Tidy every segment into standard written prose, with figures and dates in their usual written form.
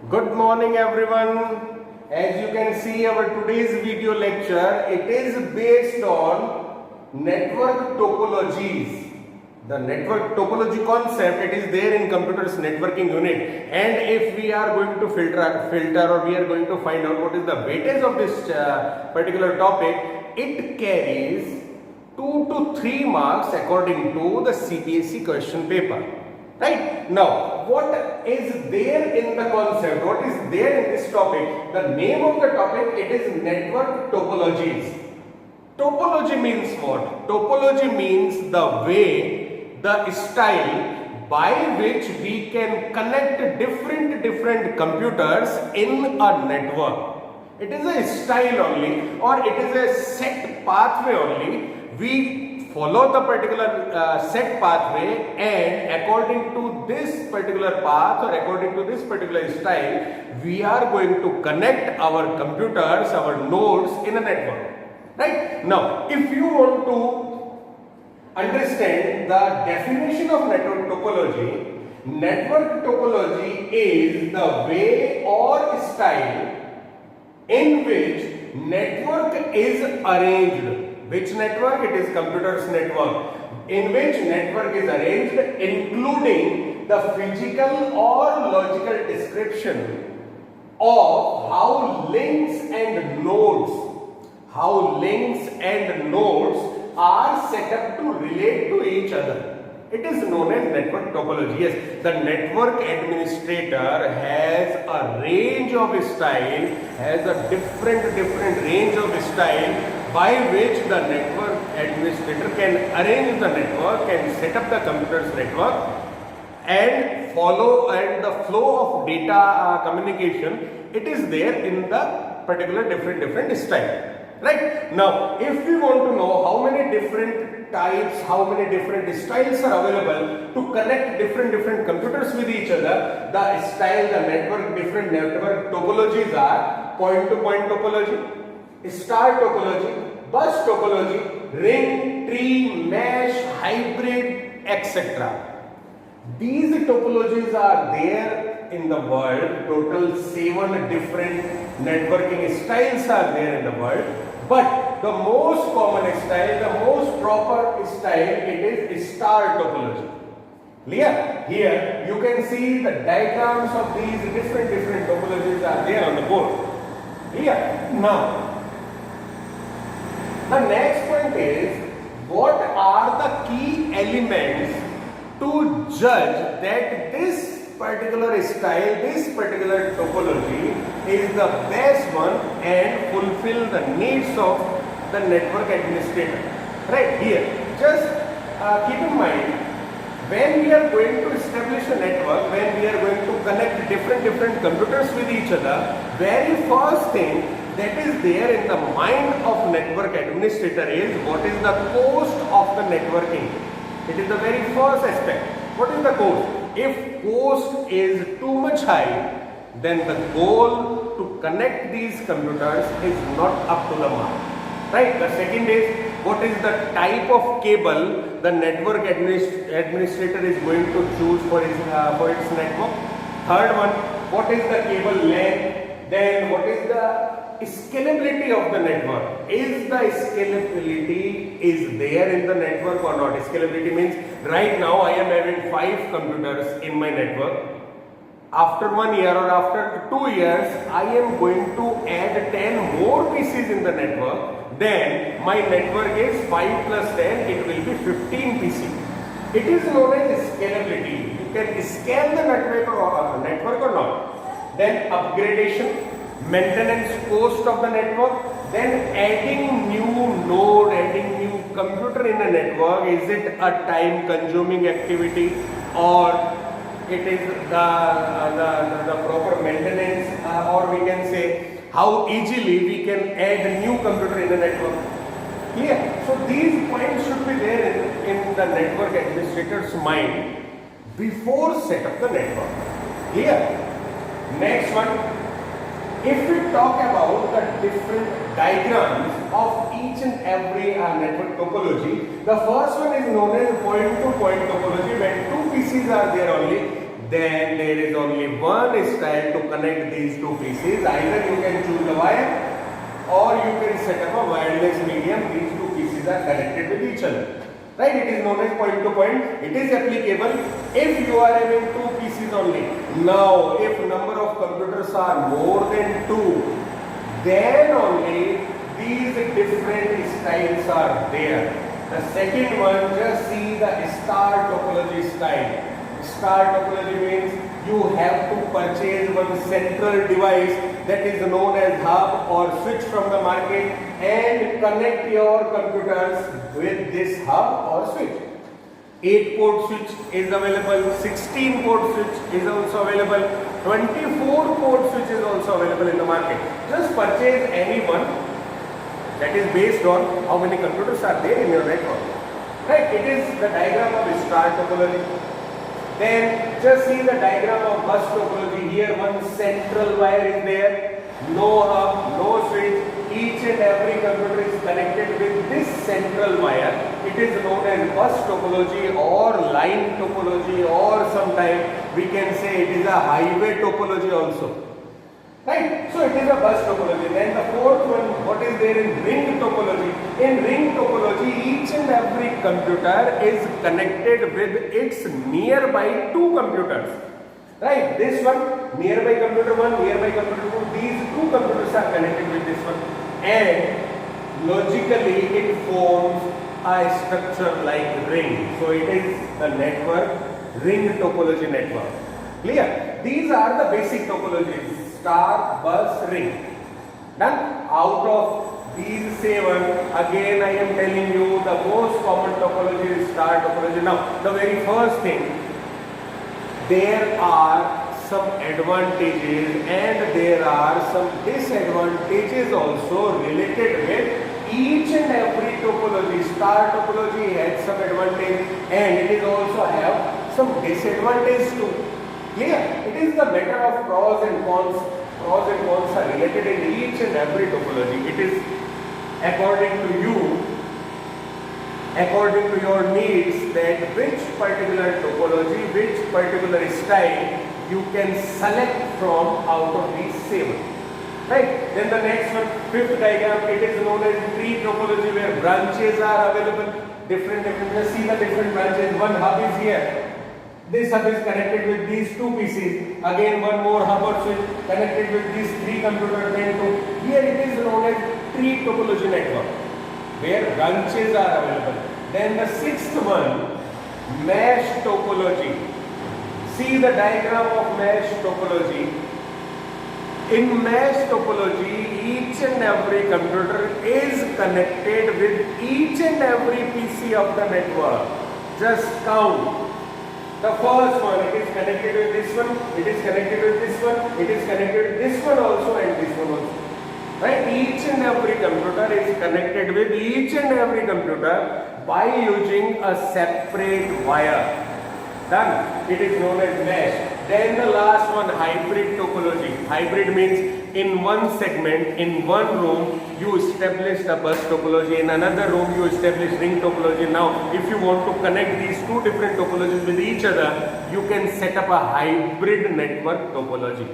Good morning everyone. As you can see, our today's video lecture, it is based on network topologies. The network topology concept, it is there in computers networking unit, and if we are going to filter or we are going to find out what is the weightage of this particular topic, it carries 2 to 3 marks according to the CBSE question paper. Right? Now, what is there in the concept? What is there in this topic? The name of the topic, it is network topologies. Topology means what? Topology means the way, the style by which we can connect different computers in a network. It is a style only, or it is a set pathway only. We follow the particular set pathway, and according to this particular path or according to this particular style, we are going to connect our computers, our nodes in a network. Right? Now, if you want to understand the definition of network topology is the way or style in which network is arranged. Which network? It is computers network. In which network is arranged, including the physical or logical description of how links and nodes are set up to relate to each other. It is known as network topology. Yes, the network administrator has a range of style, has a different range of style by which the network administrator can arrange the network, can set up the computer's network and follow, and the flow of data communication, it is there in the particular different style. Right? Now, if we want to know how many different types, how many different styles are available to connect different computers with each other, the style, the network, different network topologies are point-to-point topology, star topology, bus topology, ring, tree, mesh, hybrid, etc. These topologies are there in the world. Total 7 different networking styles are there in the world. But the most common style, the most proper style, it is star topology. Clear? Here you can see the diagrams of these different topologies are there on the board. Clear? Now, the next point is, what are the key elements to judge that this particular style, this particular topology is the best one and fulfill the needs of the network administrator? Right here, just keep in mind, when we are going to establish a network, when we are going to connect different computers with each other, very first thing that is there in the mind of network administrator is, what is the cost of the networking? It is the very first aspect. What is the cost? If cost is too much high, then the goal to connect these computers is not up to the mark. Right? The second is, what is the type of cable the network administrator is going to choose for its network? Third one, what is the cable length? Then what is the scalability of the network? Is the scalability is there in the network or not? Scalability means, right now I am having 5 computers in my network. After 1 year or after 2 years, I am going to add 10 more PCs in the network. Then my network is 5 plus 10, it will be 15 PC. It is known as scalability. You can scale the network or not. Then upgradation, maintenance cost of the network, then adding new node, adding new computer in a network, is it a time consuming activity or it is the proper maintenance, or we can say how easily we can add a new computer in a network. Clear? So these points should be there in the network administrator's mind before set up the network. Clear? Next one, if we talk about the different diagrams of each and every network topology, the first one is known as point-to-point topology, when 2 PCs are there only. then there is only one style to connect these two pieces. Either you can choose a wire or you can set up a wireless medium. These two pieces are connected with each other. Right? It is known as point to point. It is applicable if you are having two pieces only. Now, if number of computers are more than two, then only these different styles are there. The second one, just see the star topology style. Star topology means you have to purchase one central device that is known as hub or switch from the market and connect your computers with this hub or switch. 8-port switch is available, 16-port switch is also available, 24-port switch is also available in the market. Just purchase any one that is based on how many computers are there in your network. Right? It is the diagram of star topology. Then just see the diagram of bus topology. Here one central wire is there, no hub, no switch. Each and every computer is connected with this central wire. It is known as bus topology or line topology, or sometimes we can say it is a highway topology also. Right? So it is a bus topology. Then the fourth one, what is there in ring topology? In ring topology, each and every computer is connected with its nearby two computers. Right? This one, nearby computer 1, nearby computer 2, these two computers are connected with this one. And logically it forms a structure like ring. So it is the network, ring topology network. Clear? These are the basic topologies. Star, bus, ring. Done? Out of these 7, again I am telling you the most common topology is star topology. Now, the very first thing, there are some advantages and there are some disadvantages also related with each and every topology. Star topology has some advantage and it is also have some disadvantage too. Clear? It is the matter of pros and cons. Pros and cons are related in each and every topology. It is according to you, according to your needs, that which particular topology, which particular style you can select from out of these 7. Right? Then the next one, fifth diagram, it is known as tree topology, where branches are available. Different. Just see the different branches. One hub is here. This hub is connected with these two pieces. Again, one more hub or switch connected with these 3 computers. Then 2. Here it is known as tree topology network, where branches are available. Then the 6th one, mesh topology. See the diagram of mesh topology. In mesh topology, each and every computer is connected with each and every PC of the network. Just count. The first one, it is connected with this one, it is connected with this one, it is connected with this one also and this one also. Right? Each and every computer is connected with each and every computer by using a separate wire. Done. It is known as mesh. Then the last one, hybrid topology. Hybrid means in one segment, in one room, you establish the bus topology. In another room, you establish ring topology. Now, if you want to connect these two different topologies with each other, you can set up a hybrid network topology.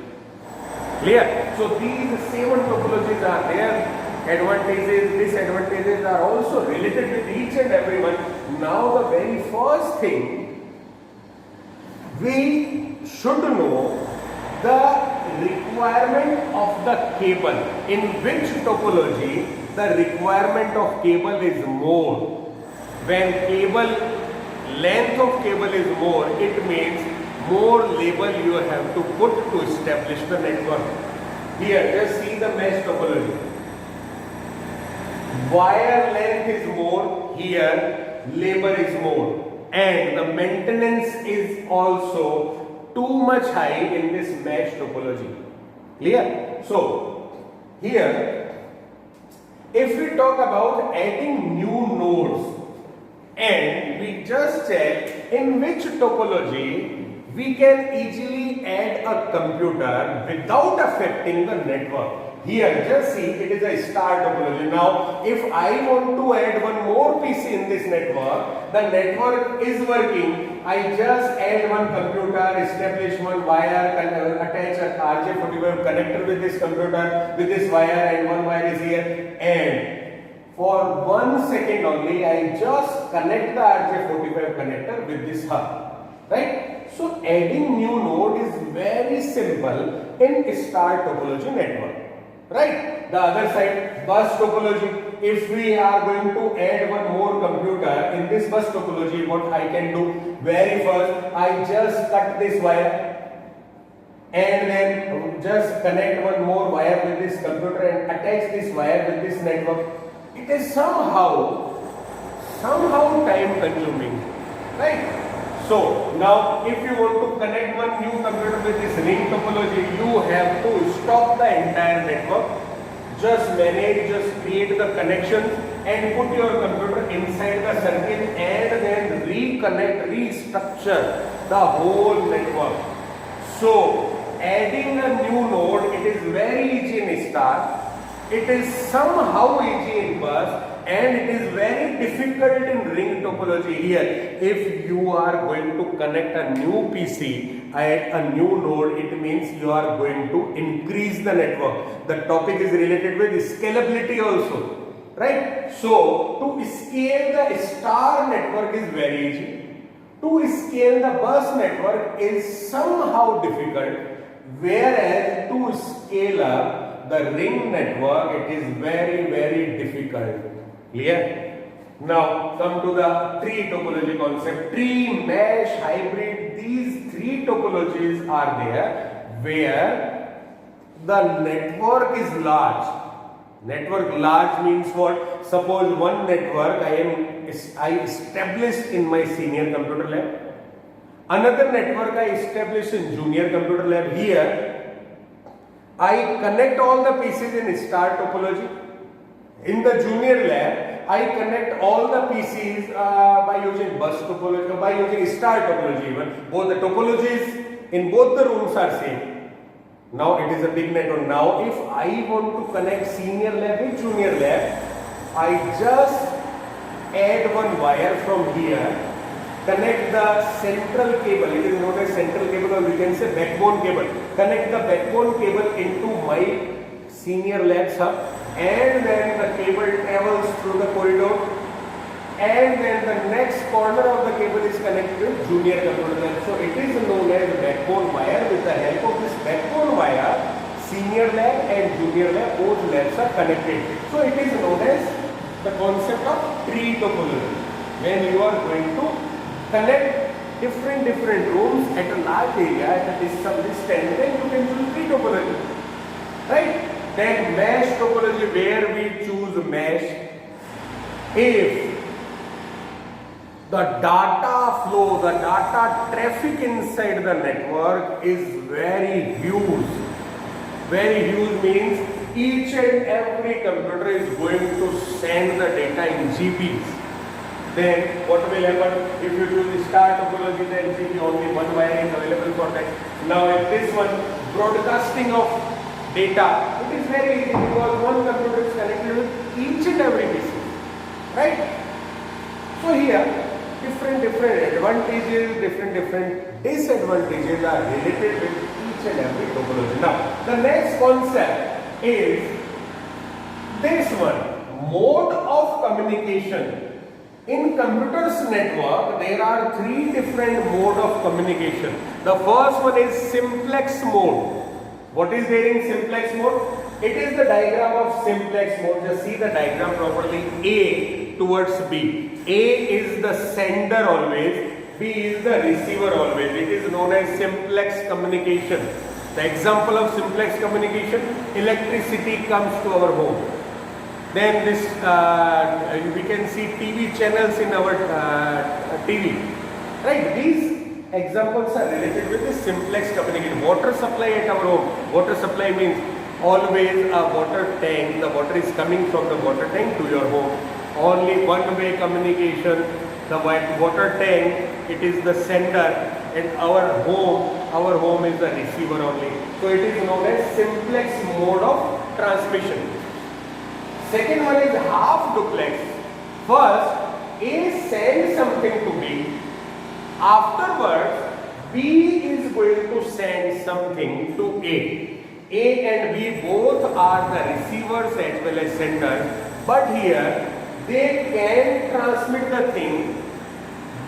Clear? So these 7 topologies are there. Advantages, disadvantages are also related with each and every one. Now, the very first thing, we should know the requirement of the cable. In which topology the requirement of cable is more. When length of cable is more, it means more label you have to put to establish the network. Here, just see the mesh topology. Wire length is more, here labor is more. And the maintenance is also too much high in this mesh topology. Clear? So, here, if we talk about adding new nodes, and we just check in which topology we can easily add a computer without affecting the network. Here, just see, it is a star topology. Now, if I want to add one more PC in this network, the network is working. I just add one computer, establish one wire, attach an RJ45 connector with this computer, with this wire, and one wire is here. And for 1 second only, I just connect the RJ45 connector with this hub. Right? So, adding new node is very simple in star topology network. Right? The other side, bus topology. If we are going to add one more computer in this bus topology, what I can do? Very first, I just cut this wire and then just connect one more wire with this computer and attach this wire with this network. It is somehow time consuming. Right? So, now if you want to connect one new computer with this ring topology, you have to stop the entire network, just manage, just create the connection and put your computer inside the circuit and then reconnect, restructure the whole network. So, adding a new node, it is very easy in star, it is somehow easy in bus, and it is very difficult in ring topology here. If you are going to connect a new PC at a new node, it means you are going to increase the network. The topic is related with scalability also, right? So, to scale the star network is very easy. To scale the bus network is somehow difficult, whereas to scale up the ring network, it is very difficult. Clear? Now come to the tree topology concept. Tree, mesh, hybrid, these three topologies are there where the network is large. Network large means what? Suppose one network I established in my senior computer lab. Another network I established in junior computer lab. Here I connect all the pieces in star topology. In the junior lab, I connect all the PCs by using bus topology, by using star topology even. Both the topologies in both the rooms are same. Now it is a big network. Now if I want to connect senior lab with junior lab, I just add one wire from here, connect the central cable, it is known as central cable or we can say backbone cable. Connect the backbone cable into my senior lab hub. And then the cable travels through the corridor and then the next corner of the cable is connected with junior computer lab. So it is known as backbone wire. With the help of this backbone wire, senior lab and junior lab, both labs are connected. So it is known as the concept of tree topology. When you are going to connect different rooms at a large area, at a some distance, then you can use tree topology. Right? Then mesh topology, where we choose mesh if the data flow, the data traffic inside the network is very huge. Very huge means each and every computer is going to send the data in GBs. Then what will happen? If you choose star topology, then GB only one wire is available for that. Now if this one broadcasting of data, it is very easy because one computer is connected with each and every PC, right? So here, different advantages, different disadvantages are related with each and every topology. Now, the next concept is this one, mode of communication. In computers network, there are three different mode of communication. The first one is simplex mode. What is there in simplex mode? It is the diagram of simplex mode. Just see the diagram properly. A towards B. A is the sender always. B is the receiver always. It is known as simplex communication. The example of simplex communication, electricity comes to our home. Then this, we can see TV channels in our TV. Right? These examples are related with the simplex communication. Water supply at our home. Water supply means always a water tank. The water is coming from the water tank to your home. Only one-way communication. The water tank, it is the sender, and our home is the receiver only. So it is known as simplex mode of transmission. Second one is half duplex. First, A sends something to B. Afterwards, B is going to send something to A. A and B both are the receivers as well as senders, but here they can transmit the thing,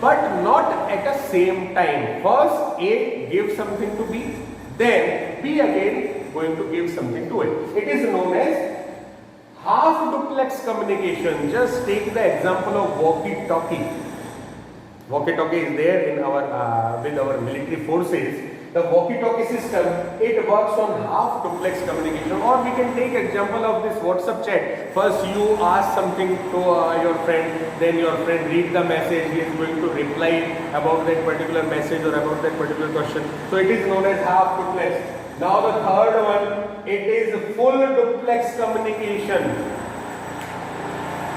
but not at the same time. First, A gives something to B, then B again going to give something to A. It is known as half duplex communication. Just take the example of walkie-talkie. Walkie-talkie is there in our with our military forces. The walkie-talkie system, it works on half duplex communication. Or we can take example of this WhatsApp chat. First you ask something to your friend, then your friend read the message, he is going to reply about that particular message or about that particular question. So it is known as half duplex. Now the third one, it is full duplex communication.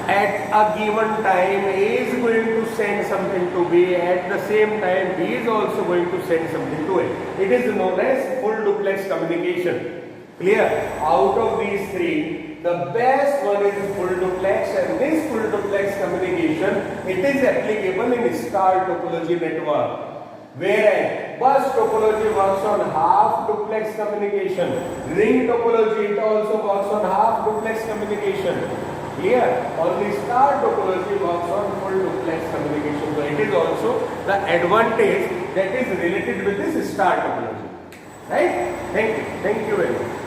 At a given time, A is going to send something to B. At the same time, B is also going to send something to A. It is known as full duplex communication. Clear? Out of these three, the best one is full duplex, and this full duplex communication, it is applicable in star topology network. Whereas bus topology works on half duplex communication. Ring topology, it also works on half duplex communication. Clear? Only star topology works on full duplex communication. So it is also the advantage that is related with this star topology. Right? Thank you. Thank you very much.